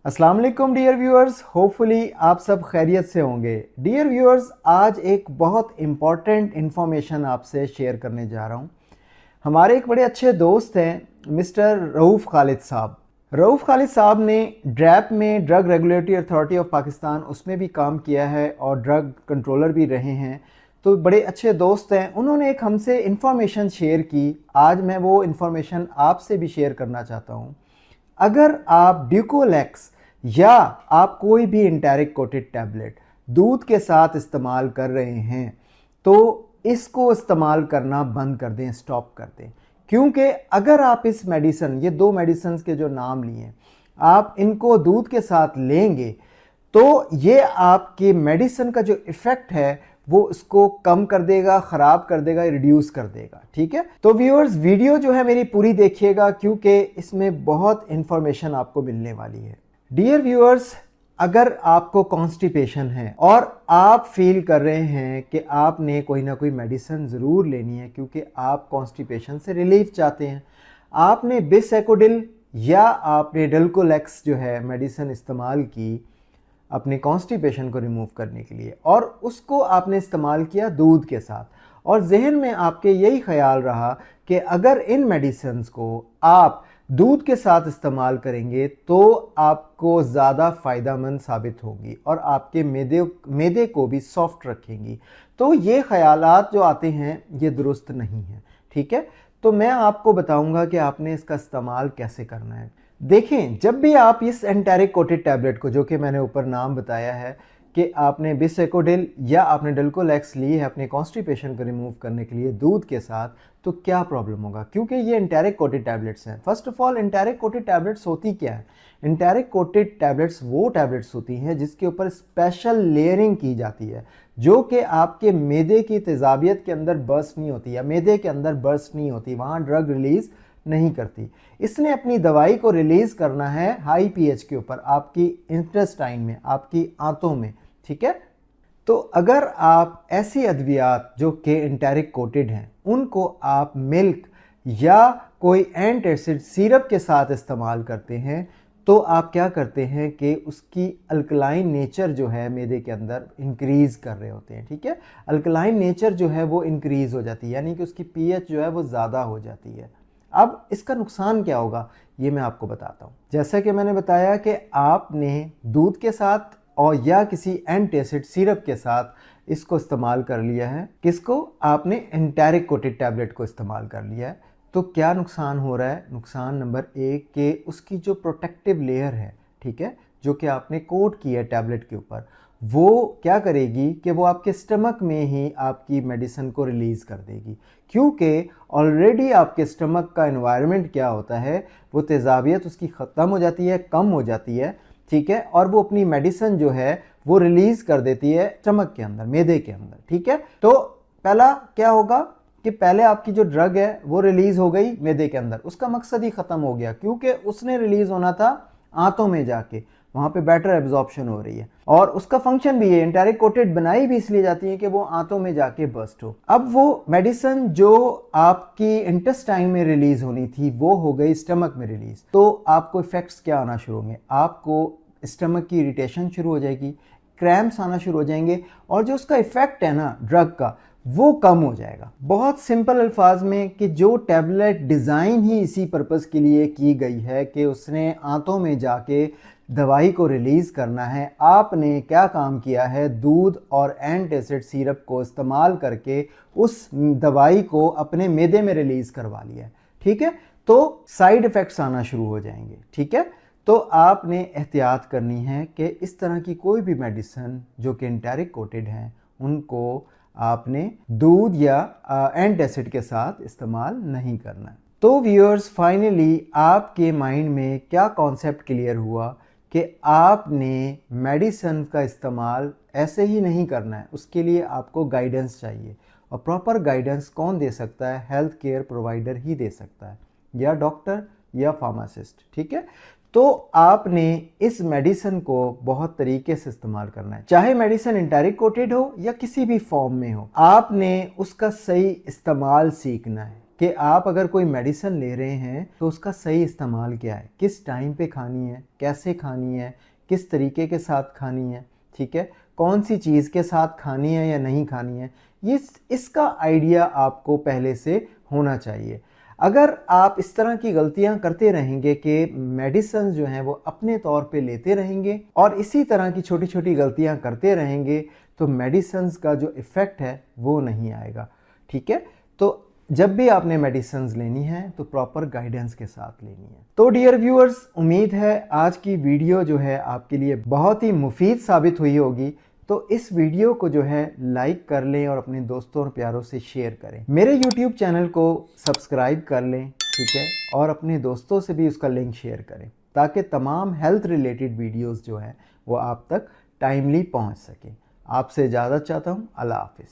अस्सलाम वालेकुम dear viewers, hopefully आप सब खैरियत से होंगे। डियर व्यूअर्स, आज एक बहुत इम्पॉर्टेंट इन्फॉर्मेशन आपसे शेयर करने जा रहा हूँ। हमारे एक बड़े अच्छे दोस्त हैं मिस्टर रऊफ़ खालिद साहब। रऊफ़ खालिद साहब ने ड्रैप में drug regulatory authority of Pakistan उसमें भी काम किया है और ड्रग कंट्रोलर भी रहे हैं, तो बड़े अच्छे दोस्त हैं। उन्होंने एक हमसे इन्फॉर्मेशन शेयर की, आज मैं वो इन्फॉर्मेशन आपसे भी शेयर करना चाहता हूँ। अगर आप ड्यूकोलेक्स या आप कोई भी इंटेरिक कोटेड टैबलेट दूध के साथ इस्तेमाल कर रहे हैं तो इसको इस्तेमाल करना बंद कर दें, स्टॉप कर दें। क्योंकि अगर आप इस मेडिसिन, ये दो मेडिसिन के जो नाम लिए, आप इनको दूध के साथ लेंगे तो ये आपके मेडिसिन का जो इफेक्ट है वो इसको कम कर देगा, खराब कर देगा, रिड्यूस कर देगा। ठीक है, तो व्यूअर्स वीडियो जो है मेरी पूरी देखिएगा क्योंकि इसमें बहुत इंफॉर्मेशन आपको मिलने वाली है। डियर व्यूअर्स, अगर आपको कॉन्स्टिपेशन है और आप फील कर रहे हैं कि आपने कोई ना कोई मेडिसिन ज़रूर लेनी है क्योंकि आप कॉन्स्टिपेशन से रिलीफ चाहते हैं, आपने बिसेकोडिल या आपने डेल्कोलेक्स जो है मेडिसिन इस्तेमाल की अपने कॉन्स्टिपेशन को रिमूव करने के लिए और उसको आपने इस्तेमाल किया दूध के साथ, और जहन में आपके यही ख्याल रहा कि अगर इन मेडिसिन्स को आप दूध के साथ इस्तेमाल करेंगे तो आपको ज़्यादा फ़ायदेमंद साबित होंगी और आपके मैदे को भी सॉफ्ट रखेंगी। तो ये ख्यालात जो आते हैं ये दुरुस्त नहीं है। ठीक है, तो मैं आपको बताऊंगा कि आपने इसका इस्तेमाल कैसे करना है। देखें, जब भी आप इस एंटेरिक कोटेड टैबलेट को, जो कि मैंने ऊपर नाम बताया है कि आपने बिसेकोडिल या आपने डेल्कोलेक्स ली है अपने कॉन्स्टिपेशन को रिमूव करने के लिए दूध के साथ, तो क्या प्रॉब्लम होगा? क्योंकि ये एंटेरिक कोटेड टैबलेट्स हैं। First of all, enteric coated tablets होती क्या है? एंटेरिक कोटेड टैबलेट्स वो टैबलेट्स होती हैं जिसके ऊपर स्पेशल लेयरिंग की जाती है, जो कि आपके मैदे की तेजाबियत के अंदर बर्स्ट नहीं होती या मैदे के अंदर बर्स्ट नहीं होती, वहाँ ड्रग रिलीज नहीं करती। इसने अपनी दवाई को रिलीज करना है हाई पीएच के ऊपर, आपकी इंटेस्टाइन में, आपकी आंतों में। ठीक है, तो अगर आप ऐसी अद्वियात जो कि एंटेरिक कोटेड हैं उनको आप मिल्क या कोई एंटासिड सिरप के साथ इस्तेमाल करते हैं तो आप क्या करते हैं कि उसकी अल्कलाइन नेचर जो है मैदे के अंदर इंक्रीज कर रहे होते हैं। ठीक है, अल्कलाइन नेचर जो है वो इंक्रीज हो जाती है, यानी कि उसकी पीएच जो है वो ज़्यादा हो जाती है। अब इसका नुकसान क्या होगा ये मैं आपको बताता हूँ। जैसा कि मैंने बताया कि आपने दूध के साथ और या किसी एंटासिड सिरप के साथ इसको इस्तेमाल कर लिया है, किसको? आपने एंटेरिक कोटेड टैबलेट को इस्तेमाल कर लिया है, तो क्या नुकसान हो रहा है? नुकसान नंबर एक कि उसकी जो प्रोटेक्टिव लेयर है, ठीक है, जो कि आपने कोट की है टैबलेट के ऊपर, वो क्या करेगी कि वो आपके स्टमक में ही आपकी मेडिसिन को रिलीज़ कर देगी। क्योंकि ऑलरेडी आपके स्टमक का एनवायरनमेंट क्या होता है, वो तेजाबियत उसकी ख़त्म हो जाती है, कम हो जाती है। ठीक है, और वो अपनी मेडिसिन जो है वो रिलीज़ कर देती है स्टमक के अंदर, मैदे के अंदर। ठीक है, तो पहला क्या होगा कि पहले आपकी जो ड्रग है वो रिलीज हो गई मैदे के अंदर, उसका मकसद ही खत्म हो गया क्योंकि उसने रिलीज होना था आंतों में जाके, वहां पे बेटर एब्जॉर्प्शन हो रही है और उसका फंक्शन भी है। एंटेरिक कोटेड बनाई भी इसलिए जाती है कि वो आंतों में जाके बर्स्ट हो। अब वो मेडिसिन जो आपकी इंटेस्टाइन में रिलीज होनी थी वो हो गई स्टमक में रिलीज, तो आपको इफेक्ट्स क्या आना शुरू होंगे? आपको स्टमक की इरिटेशन शुरू हो जाएगी, क्रैम्प्स आना शुरू हो जाएंगे और जो उसका इफेक्ट है ना ड्रग का, वो कम हो जाएगा। बहुत सिंपल अल्फाज में कि जो टैबलेट डिज़ाइन ही इसी पर्पज़ के लिए की गई है कि उसने आंतों में जाके दवाई को रिलीज़ करना है, आपने क्या काम किया है? दूध और एंटासिड सिरप को इस्तेमाल करके उस दवाई को अपने मैदे में रिलीज़ करवा लिया है। ठीक है, तो साइड इफ़ेक्ट्स आना शुरू हो जाएंगे। ठीक है, तो आपने एहतियात करनी है कि इस तरह की कोई भी मेडिसिन जो कि एंटेरिक कोटेड हैं उनको आपने दूध या एंटासिड के साथ इस्तेमाल नहीं करना है। तो व्यूअर्स, फाइनली आपके माइंड में क्या कॉन्सेप्ट क्लियर हुआ कि आपने मेडिसिन का इस्तेमाल ऐसे ही नहीं करना है, उसके लिए आपको गाइडेंस चाहिए। और प्रॉपर गाइडेंस कौन दे सकता है? हेल्थ केयर प्रोवाइडर ही दे सकता है, या डॉक्टर या फार्मासिस्ट। ठीक है, तो आपने इस मेडिसिन को बहुत तरीके से इस्तेमाल करना है, चाहे मेडिसिन एंटेरिक कोटेड हो या किसी भी फॉर्म में हो, आपने उसका सही इस्तेमाल सीखना है। कि आप अगर कोई मेडिसिन ले रहे हैं तो उसका सही इस्तेमाल क्या है, किस टाइम पे खानी है, कैसे खानी है, किस तरीके के साथ खानी है, ठीक है, कौन सी चीज़ के साथ खानी है या नहीं खानी है, ये इसका आइडिया आपको पहले से होना चाहिए। अगर आप इस तरह की गलतियां करते रहेंगे कि मेडिसिन जो हैं वो अपने तौर पे लेते रहेंगे और इसी तरह की छोटी छोटी गलतियां करते रहेंगे तो मेडिसिन का जो इफ़ेक्ट है वो नहीं आएगा, ठीक है। तो जब भी आपने मेडिसिन लेनी है तो प्रॉपर गाइडेंस के साथ लेनी है। तो डियर व्यूअर्स, उम्मीद है आज की वीडियो जो है आपके लिए बहुत ही मुफीद साबित हुई होगी। तो इस वीडियो को जो है लाइक कर लें और अपने दोस्तों और प्यारों से शेयर करें। मेरे यूट्यूब चैनल को सब्सक्राइब कर लें, ठीक है, और अपने दोस्तों से भी उसका लिंक शेयर करें ताकि तमाम हेल्थ रिलेटेड वीडियोस जो हैं वो आप तक टाइमली पहुंच सकें। आपसे इजाज़त चाहता हूं। अल्लाह हाफिज़।